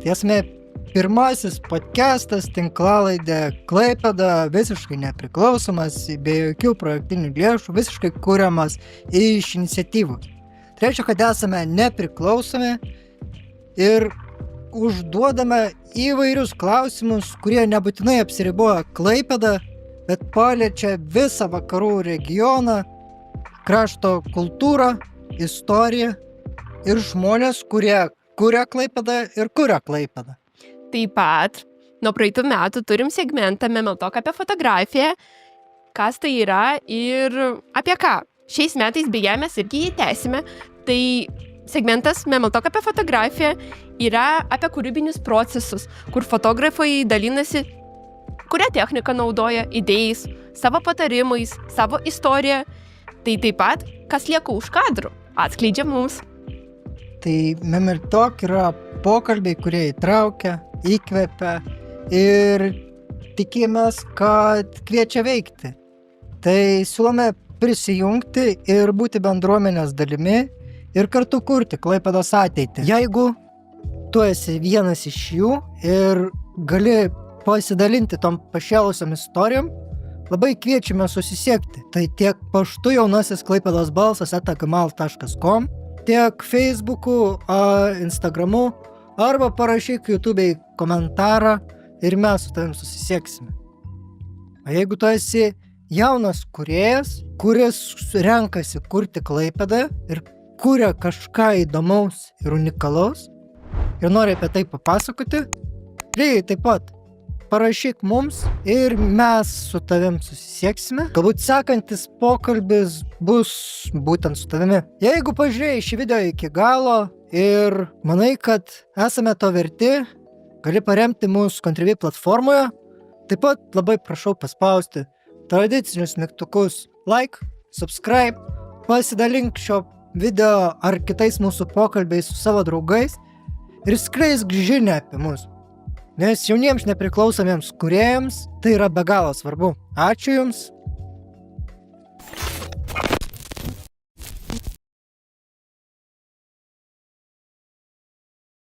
Tai esame pirmasis podcastas, tinklalaidė Klaipėda, visiškai nepriklausomas, be jokių projektinių lėšų, visiškai kuriamas iš iniciatyvų. Tai reiškia, kad esame nepriklausomi ir užduodame įvairius klausimus, kurie nebūtinai apsiriboja Klaipėdą, bet paliečia visą vakarų regioną, krašto kultūrą, istoriją ir žmonės, kurie kuria Klaipėdą ir kuria Klaipėdą. Taip pat nuo praeitų metų turim segmentą Memeltalk apie fotografiją, kas tai yra ir apie ką. Šiais metais beje mes irgi jį tęsime. Tai segmentas Memeltalk apie fotografiją yra apie kūrybinius procesus, kur fotografai dalinasi, kurią techniką naudoja, idėjais, savo patarimais, savo istoriją. Tai taip pat, kas lieka už kadrų, atskleidžia mums. Tai Memeltalk yra pokalbiai, kurie įtraukia, įkvepia ir tikimės, kad kviečia veikti. Tai siūlome prisijungti ir būti bendruomenės dalimi ir kartu kurti Klaipėdos ateitį. Jeigu tu esi vienas iš jų ir gali pasidalinti tom pašėlusiam istorijom, labai kviečiame susisiekti. Tai tiek paštu jaunasis Klaipėdos balsas@gmail.com, tiek Facebooku, Instagramu, arba parašyk YouTube'ai komentarą ir mes su tavim susisieksime. O jeigu tu esi jaunas kūrėjas, kuris renkasi kurti Klaipėdą ir kuria kažką įdomaus ir unikalaus ir nori apie tai papasakoti, lygiai taip pat parašyk mums ir mes su tavim susisieksime. Galbūt sekantis pokalbis bus būtent su tavimi. Jeigu pažiūrėjai šį video iki galo ir manai, kad esame to verti, gali paremti mus Contribui platformoje. Taip pat labai prašau paspausti tradicinius mygtukus like, subscribe, pasidalink šio video ar kitais mūsų pokalbiais su savo draugais ir skleisk žinią apie mus. Nes jauniems nepriklausomiems kūrėjams tai yra be galo svarbu. Ačiū Jums